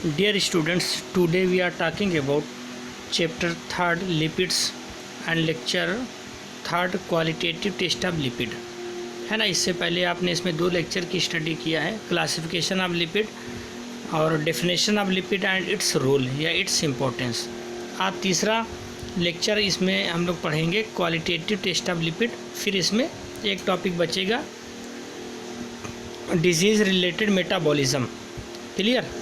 Dear students, today we are talking about chapter 3rd lipids and lecture 3rd qualitative test of lipid है ना। इससे पहले आपने इसमें 2 लेक्चर की स्टडी किया है, क्लासिफिकेशन ऑफ लिपिड और definition of lipid and its role या इट्स इम्पोर्टेंस। आज तीसरा लेक्चर इसमें हम लोग पढ़ेंगे क्वालिटेटिव टेस्ट ऑफ लिपिड। फिर इसमें एक टॉपिक बचेगा डिजीज़ रिलेटेड मेटाबॉलिज्म। क्लियर।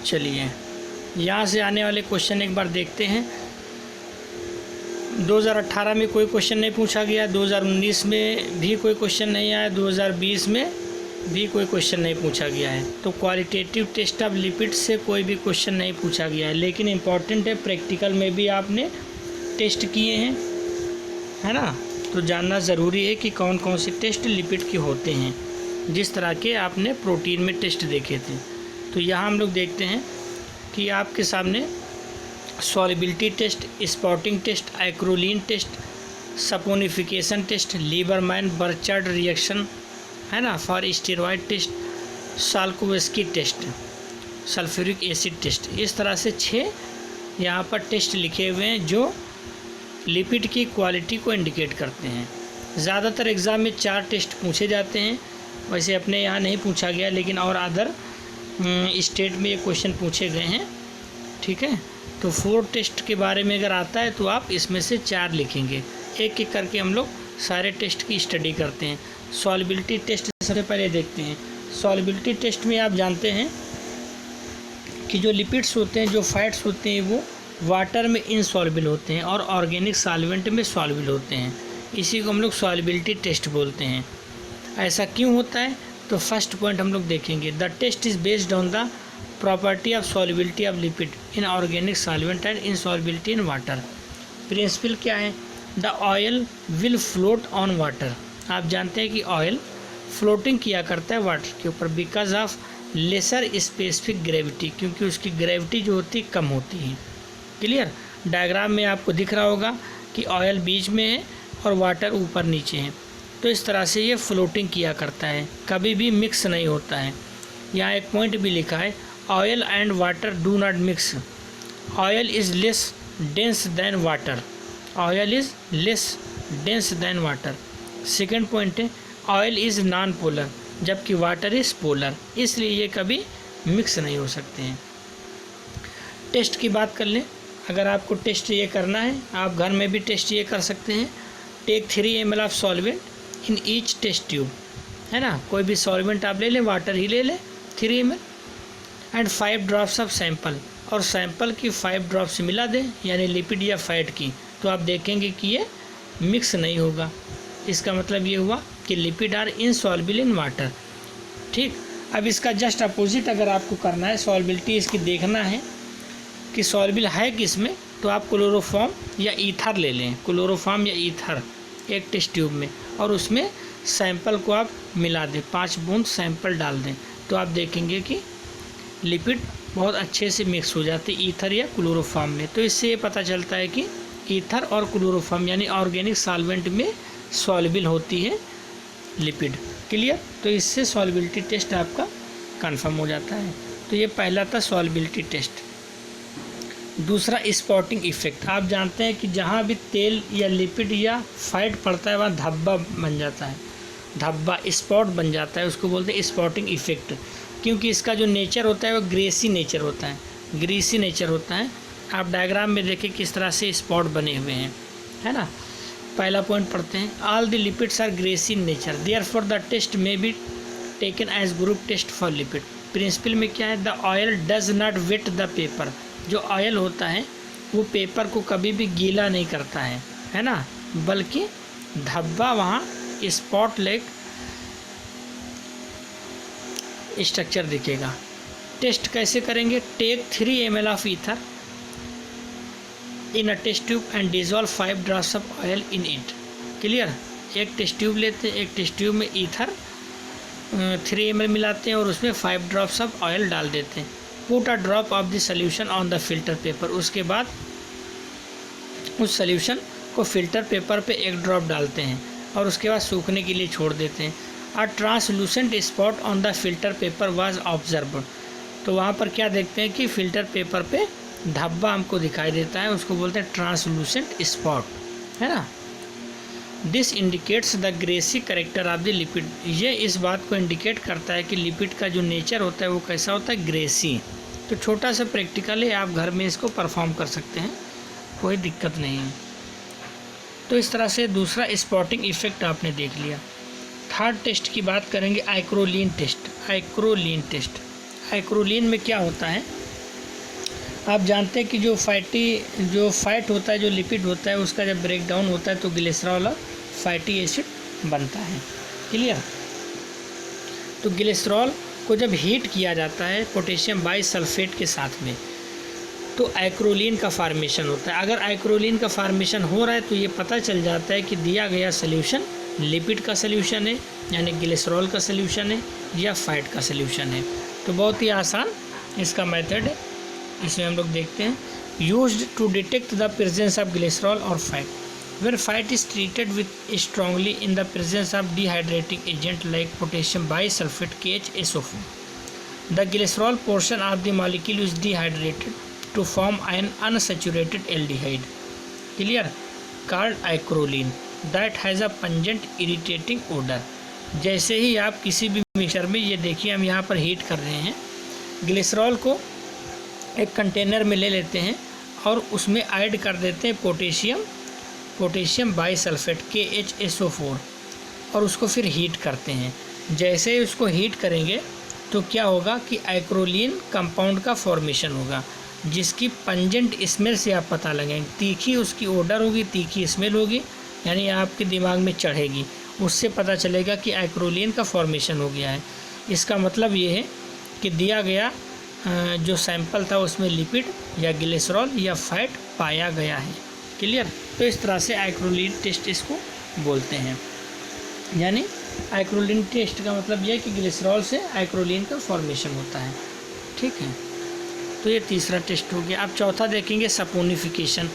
चलिए यहाँ से आने वाले क्वेश्चन एक बार देखते हैं। 2018 में कोई क्वेश्चन नहीं पूछा गया, 2019 में भी कोई क्वेश्चन नहीं आया, 2020 में भी कोई क्वेश्चन नहीं पूछा गया है। तो क्वालिटेटिव टेस्ट ऑफ लिपिड से कोई भी क्वेश्चन नहीं पूछा गया है, लेकिन इम्पॉर्टेंट है, प्रैक्टिकल में भी आपने टेस्ट किए हैं, है ना। तो जानना ज़रूरी है कि कौन कौन से टेस्ट लिपिड के होते हैं, जिस तरह के आपने प्रोटीन में टेस्ट देखे थे। तो यहाँ हम लोग देखते हैं कि आपके सामने solubility test, spotting test, acrolein test, saponification test, Liebermann Burchard reaction है ना, for steroid test, Salkowski test, sulphuric acid test. इस तरह से 6 यहाँ पर टेस्ट लिखे हुए हैं जो लिपिड की क्वालिटी को इंडिकेट करते हैं। ज़्यादातर एग्ज़ाम में 4 टेस्ट पूछे जाते हैं, वैसे अपने यहाँ नहीं पूछा गया, लेकिन और अदर स्टेट में ये क्वेश्चन पूछे गए हैं। ठीक है, तो 4 टेस्ट के बारे में अगर आता है तो आप इसमें से 4 लिखेंगे। एक एक करके हम लोग सारे टेस्ट की स्टडी करते हैं। सॉल्युबिलिटी टेस्ट सबसे पहले देखते हैं। सॉल्युबिलिटी टेस्ट में आप जानते हैं कि जो लिपिड्स होते हैं, जो फैट्स होते हैं, वो वाटर में इनसॉल्युबल होते हैं और ऑर्गेनिक सॉल्वेंट में सॉल्युबल होते हैं। इसी को हम लोग सॉल्युबिलिटी टेस्ट बोलते हैं। ऐसा क्यों होता है, तो फर्स्ट पॉइंट हम लोग देखेंगे। The test is based on the property of solubility of lipid in organic solvent and insolubility in water. Principle क्या है, the oil will float on water. आप जानते हैं कि ऑयल फ्लोटिंग किया करता है वाटर के ऊपर because of lesser specific gravity, क्योंकि उसकी ग्रेविटी जो होती है कम होती है। क्लियर। डायग्राम में आपको दिख रहा होगा कि ऑयल बीच में है और वाटर ऊपर नीचे है। तो इस तरह से ये फ्लोटिंग किया करता है, कभी भी मिक्स नहीं होता है। यहाँ एक पॉइंट भी लिखा है, oil and water do not mix, oil is less dense than water, oil is less dense than water. Second point है, ऑयल इज़ नॉन पोलर, जबकि वाटर इज़ पोलर, इसलिए ये कभी मिक्स नहीं हो सकते हैं। टेस्ट की बात कर लें, अगर आपको टेस्ट ये करना है, आप घर में भी टेस्ट ये कर सकते हैं। Take 3 ml of solvent in each test tube, है ना। कोई भी सॉल्वेंट आप ले लें, वाटर ही ले लें 3 ml and 5 drops of sample, और सैंपल की 5 ड्रॉप्स मिला दें, यानी लिपिड या फैट की, तो आप देखेंगे कि ये मिक्स नहीं होगा। इसका मतलब ये हुआ कि lipid are insoluble in water. ठीक। अब इसका जस्ट अपोजिट अगर आपको करना है, सॉल्युबिलिटी इसकी देखना है कि सॉल्युबल है किस में, तो आप क्लोरोफॉर्म या ईथर ले लें, क्लोरोफॉर्म या ईथर एक टेस्ट ट्यूब में, और उसमें सैंपल को आप मिला दें, 5 बूंद सैंपल डाल दें, तो आप देखेंगे कि लिपिड बहुत अच्छे से मिक्स हो जाते हैं ईथर या क्लोरोफॉर्म में। तो इससे ये पता चलता है कि ईथर और क्लोरोफॉर्म यानी ऑर्गेनिक सॉल्वेंट में सॉल्युबल होती है लिपिड। क्लियर। तो इससे सॉल्युबिलिटी टेस्ट आपका कंफर्म हो जाता है। तो ये पहला था सॉल्युबिलिटी टेस्ट। दूसरा स्पॉटिंग इफेक्ट। आप जानते हैं कि जहाँ भी तेल या लिपिड या फैट पड़ता है वहाँ धब्बा बन जाता है, धब्बा स्पॉट बन जाता है, उसको बोलते हैं स्पॉटिंग इफेक्ट। क्योंकि इसका जो नेचर होता है वो ग्रेसी नेचर होता है, ग्रीसी नेचर होता है। आप डायग्राम में देखें किस तरह से स्पॉट बने हुए हैं, है ना। पहला पॉइंट पढ़ते हैं, all the lipids are greasy in nature, therefore the test may be taken as group test for lipid. Principle में क्या है, the oil does not wet the paper. जो ऑयल होता है वो पेपर को कभी भी गीला नहीं करता है ना, बल्कि धब्बा वहाँ स्पॉट लेक स्ट्रक्चर दिखेगा। टेस्ट कैसे करेंगे, take 3 ml of ether in a test tube and dissolve 5 drops of oil in it. Clear. एक टेस्ट ट्यूब लेते हैं, एक टेस्ट ट्यूब में ईथर 3 ml मिलाते हैं और उसमें 5 ड्रॉप्स ऑफ ऑयल डाल देते हैं। Put a drop of the solution on the filter paper, उसके बाद उस सोल्यूशन को फिल्टर पेपर पे एक ड्रॉप डालते हैं और उसके बाद सूखने के लिए छोड़ देते हैं। A translucent spot on the filter paper was observed, तो वहाँ पर क्या देखते हैं कि फ़िल्टर पेपर पे धब्बा हमको दिखाई देता है, उसको बोलते हैं ट्रांसलूसेंट स्पॉट, है ना। This indicates the greasy character of the lipid. ये इस बात को इंडिकेट करता है कि लिपिड का जो नेचर होता है वो कैसा होता है, ग्रेसी। तो छोटा सा प्रैक्टिकल है, आप घर में इसको परफॉर्म कर सकते हैं, कोई दिक्कत नहीं है। तो इस तरह से दूसरा स्पॉटिंग इफेक्ट आपने देख लिया। थर्ड टेस्ट की बात करेंगे, आइक्रोलीन टेस्ट। आइक्रोलीन में क्या होता है, आप जानते हैं कि जो फैट होता है, जो लिपिड होता है, उसका जब ब्रेक डाउन होता है तो ग्लिसरॉल और फैटी एसिड बनता है। क्लियर। तो ग्लिसरॉल को जब हीट किया जाता है पोटेशियम बाइसल्फेट के साथ में, तो आइक्रोलीन का फार्मेशन होता है। अगर आइक्रोलीन का फार्मेशन हो रहा है तो ये पता चल जाता है कि दिया गया सोल्यूशन लिपिड का सोल्यूशन है, यानी ग्लिसरॉल का सोल्यूशन है या फैट का सोल्यूशन है। तो बहुत ही आसान इसका मेथड है, इसमें हम लोग देखते हैं। Used to detect the presence of glycerol और fat. When fat is treated with strongly in the presence of dehydrating agent like potassium bisulphate KHSO4, the glycerol portion of the molecule is dehydrated to form an unsaturated aldehyde, clear, called acrolein, that has a pungent irritating odour. जैसे ही आप किसी भी mixture में, ये देखिए हम यहाँ पर हीट कर रहे हैं, ग्लिसरॉल को एक कंटेनर में ले लेते हैं और उसमें ऐड कर देते हैं पोटेशियम बाइसल्फेट KHSO4 और उसको फिर हीट करते हैं। जैसे ही उसको हीट करेंगे तो क्या होगा कि आइक्रोलीन कंपाउंड का फॉर्मेशन होगा, जिसकी पंजेंट स्मेल से आप पता लगाएंगे, तीखी उसकी ओडर होगी, तीखी स्मेल होगी, यानी आपके दिमाग में चढ़ेगी, उससे पता चलेगा कि आइक्रोलीन का फॉर्मेशन हो गया है। इसका मतलब ये है कि दिया गया जो सैंपल था उसमें लिपिड या ग्लिसरॉल या फैट पाया गया है। क्लियर। तो इस तरह से आइक्रोलीन टेस्ट इसको बोलते हैं, यानी आइक्रोलीन टेस्ट का मतलब यह है कि ग्लिसरॉल से आइक्रोलीन का फॉर्मेशन होता है। ठीक है, तो ये तीसरा टेस्ट हो गया। अब चौथा देखेंगे, saponification,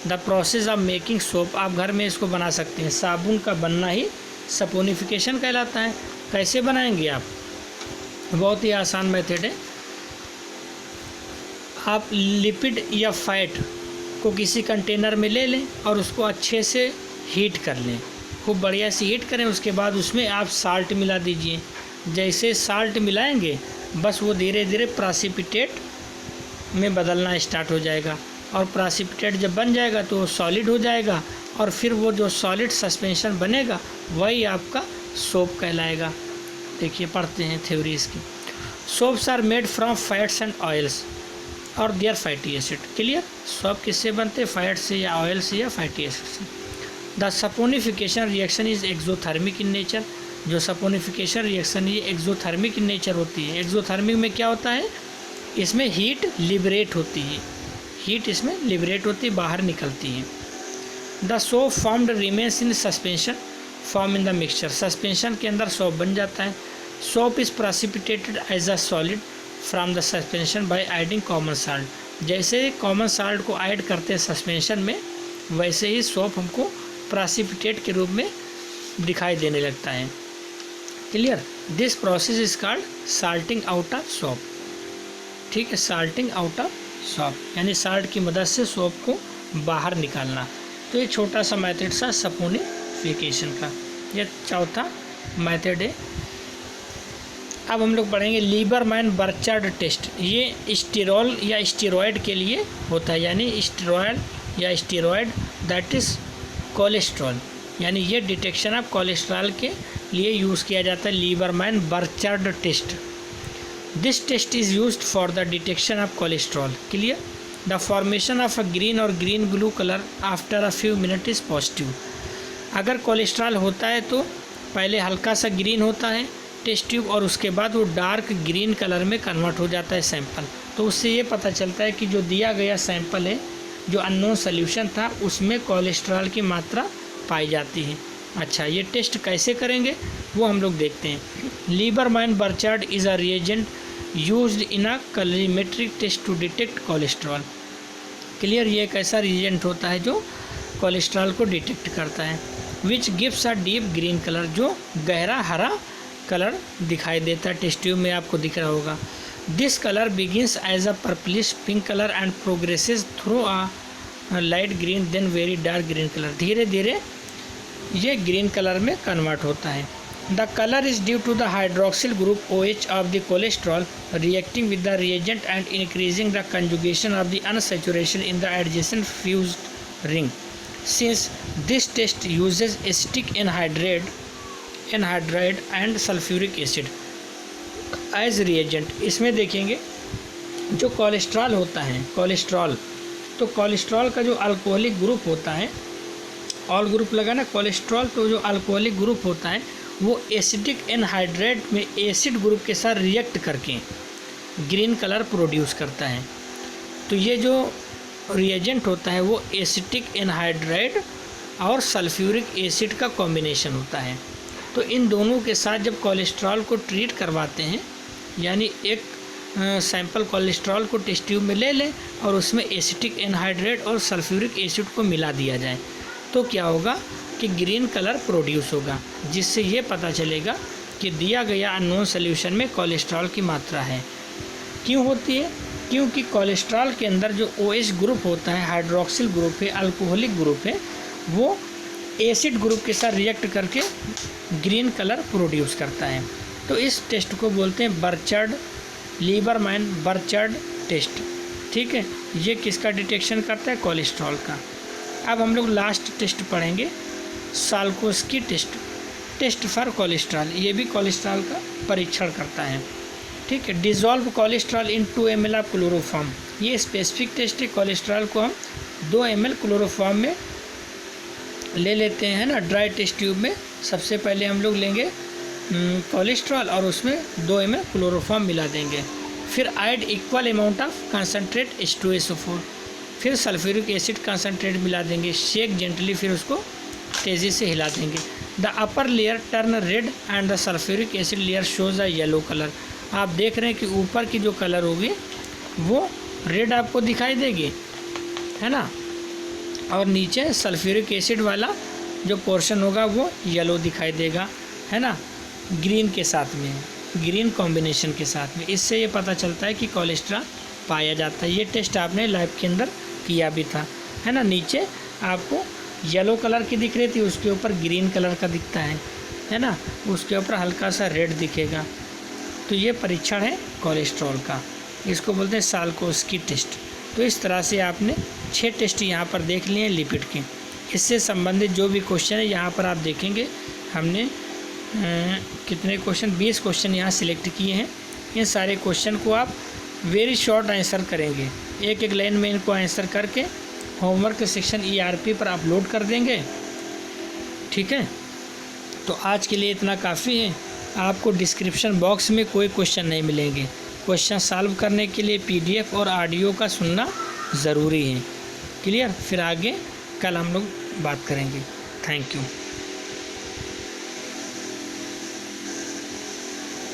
the process of making soap. आप घर में इसको बना सकते हैं, साबुन का बनना ही सपोनिफिकेशन कहलाता है। कैसे बनाएंगे आप, बहुत ही आसान मेथड है। आप लिपिड या फैट को किसी कंटेनर में ले लें और उसको अच्छे से हीट कर लें, खूब बढ़िया से हीट करें। उसके बाद उसमें आप साल्ट मिला दीजिए। जैसे साल्ट मिलाएंगे बस वो धीरे धीरे प्रेसिपिटेट में बदलना स्टार्ट हो जाएगा, और प्रेसिपिटेट जब बन जाएगा तो वो सॉलिड हो जाएगा, और फिर वो जो सॉलिड सस्पेंशन बनेगा वही आपका सोप कहलाएगा। देखिए पढ़ते हैं थ्योरी इसकी। Soaps are made from fats and oils और their fatty acid. Clear. Soap किससे बनते हैं, फैट से या ऑयल से या फैटी एसिड से। The saponification reaction is exothermic in nature. जो सपोनिफिकेशन रिएक्शन ये एक्सोथर्मिक इन नेचर होती है। एक्सोथर्मिक में क्या होता है, इसमें हीट लिबरेट होती है, हीट इसमें लिबरेट होती है, बाहर निकलती है। The soap formed remains in suspension form in the mixture. Suspension के अंदर सोप बन जाता है। Soap is precipitated as a solid from the suspension by adding common salt. जैसे कॉमन साल्ट को ऐड करते हैं सस्पेंशन में, वैसे ही सोप हमको प्रेसिपिटेट के रूप में दिखाई देने लगता है। Clear. This process is called salting out of soap. ठीक है, साल्टिंग आउट ऑफ सोप यानी साल्ट की मदद से सोप को बाहर निकालना। तो ये छोटा सा मेथड सा सपोनिफिकेशन का, ये चौथा मेथड है। अब हम लोग पढ़ेंगे लीबरमैन बर्चार्ड टेस्ट। ये स्टेरॉल या स्टेरॉयड के लिए होता है, यानी स्टेरॉयड या स्टेरॉयड दैट इज़ कोलेस्ट्रॉल, यानी ये डिटेक्शन ऑफ कोलेस्ट्रॉल के लिए यूज़ किया जाता है। Liebermann Burchard test. This test is used for the detection of cholesterol. Clear. The formation of a green और green blue colour after a few minute is positive. अगर cholesterol होता है तो पहले हल्का सा ग्रीन होता है टेस्ट ट्यूब, और उसके बाद वो डार्क ग्रीन कलर में कन्वर्ट हो जाता है सैंपल। तो उससे ये पता चलता है कि जो दिया गया सैंपल है, जो अननोन सोल्यूशन था, उसमें कोलेस्ट्रॉल की मात्रा पाई जाती है। अच्छा, ये टेस्ट कैसे करेंगे वो हम लोग देखते हैं। Liebermann Burchard is a reagent used in a colorimetric test to detect cholesterol. Clear. ये एक ऐसा रिएजेंट होता है जो कोलेस्ट्रॉल को डिटेक्ट करता है। Which gives a deep green colour, जो गहरा हरा कलर दिखाई देता है, टेस्ट ट्यूब में आपको दिख रहा होगा। This colour begins as a purplish pink colour and progresses through a light green then very dark green colour. धीरे धीरे ये ग्रीन कलर में कन्वर्ट होता है। The colour is due to the hydroxyl group OH of the cholesterol reacting with the reagent and increasing the conjugation of the unsaturation in the adjacent fused ring. Since this test uses acetic anhydride and sulphuric acid as reagent. इसमें देखेंगे जो cholesterol होता है, cholesterol, तो cholesterol का जो alcoholic group होता है, ऑल ग्रुप लगा ना कोलेस्ट्रॉल, तो जो अल्कोहलिक ग्रुप होता है वो एसिटिक एनहाइड्राइड में एसिड ग्रुप के साथ रिएक्ट करके ग्रीन कलर प्रोड्यूस करता है। तो ये जो रिएजेंट होता है वो एसिटिक एनहाइड्राइड और सल्फ्यूरिक एसिड का कॉम्बिनेशन होता है। तो इन दोनों के साथ जब कोलेस्ट्रॉल को ट्रीट करवाते हैं, यानी एक सैंपल कोलेस्ट्रॉल को टेस्ट ट्यूब में ले लें और उसमें एसिटिक एनहाइड्राइड और सल्फ्यूरिक एसिड को मिला दिया जाए, तो क्या होगा कि ग्रीन कलर प्रोड्यूस होगा, जिससे ये पता चलेगा कि दिया गया अननोन सॉल्यूशन में कोलेस्ट्रॉल की मात्रा है। क्यों होती है? क्योंकि कोलेस्ट्रॉल के अंदर जो OH ग्रुप होता है, हाइड्रोक्सिल ग्रुप है, अल्कोहलिक ग्रुप है, वो एसिड ग्रुप के साथ रिएक्ट करके ग्रीन कलर प्रोड्यूस करता है। तो इस टेस्ट को बोलते हैं बर्चर्ड लीबरमैन बर्चर्ड टेस्ट। ठीक है, ये किसका डिटेक्शन करता है? कोलेस्ट्रॉल का। अब हम लोग लास्ट टेस्ट पढ़ेंगे, साल्कोस्की टेस्ट, टेस्ट फॉर कोलेस्ट्रॉल। ये भी कोलेस्ट्रॉल का परीक्षण करता है। ठीक है, dissolve cholesterol in 2 ml of chloroform. ये स्पेसिफिक टेस्ट है। कोलेस्ट्रॉल को हम 2 ml क्लोरोफॉर्म में ले लेते हैं ना, ड्राई टेस्ट ट्यूब में। सबसे पहले हम लोग लेंगे कोलेस्ट्रॉल और उसमें 2 ml क्लोरोफॉर्म मिला देंगे। फिर add equal amount of concentrate H2SO4, फिर सल्फ्यूरिक एसिड कंसनट्रेट मिला देंगे। शेक जेंटली, फिर उसको तेज़ी से हिला देंगे। The upper layer turn red and the sulphuric acid layer shows a yellow colour. आप देख रहे हैं कि ऊपर की जो कलर होगी वो रेड आपको दिखाई देगी, है ना, और नीचे सल्फ्यूरिक एसिड वाला जो पोर्शन होगा वो येलो दिखाई देगा, है ना, ग्रीन के साथ में, ग्रीन कॉम्बिनेशन के साथ में। इससे ये पता चलता है कि कोलेस्ट्रॉल पाया जाता है। ये टेस्ट आपने लैब के अंदर किया भी था, है ना। नीचे आपको येलो कलर की दिख रही थी, उसके ऊपर ग्रीन कलर का दिखता है ना, उसके ऊपर हल्का सा रेड दिखेगा। तो ये परीक्षण है कोलेस्ट्रॉल का, इसको बोलते हैं साल्कोस्की टेस्ट। तो इस तरह से आपने 6 टेस्ट यहाँ पर देख लिए हैं लिपिड के। इससे संबंधित जो भी क्वेश्चन है यहाँ पर आप देखेंगे, हमने कितने क्वेश्चन, 20 क्वेश्चन यहाँ सिलेक्ट किए हैं। इन सारे क्वेश्चन को आप वेरी शॉर्ट आंसर करेंगे, एक एक लाइन में इनको आंसर करके होमवर्क सेक्शन ERP पर अपलोड कर देंगे। ठीक है, तो आज के लिए इतना काफ़ी है। आपको डिस्क्रिप्शन बॉक्स में कोई क्वेश्चन नहीं मिलेंगे। क्वेश्चन सॉल्व करने के लिए PDF और ऑडियो का सुनना ज़रूरी है। क्लियर? फिर आगे कल हम लोग बात करेंगे। Thank you.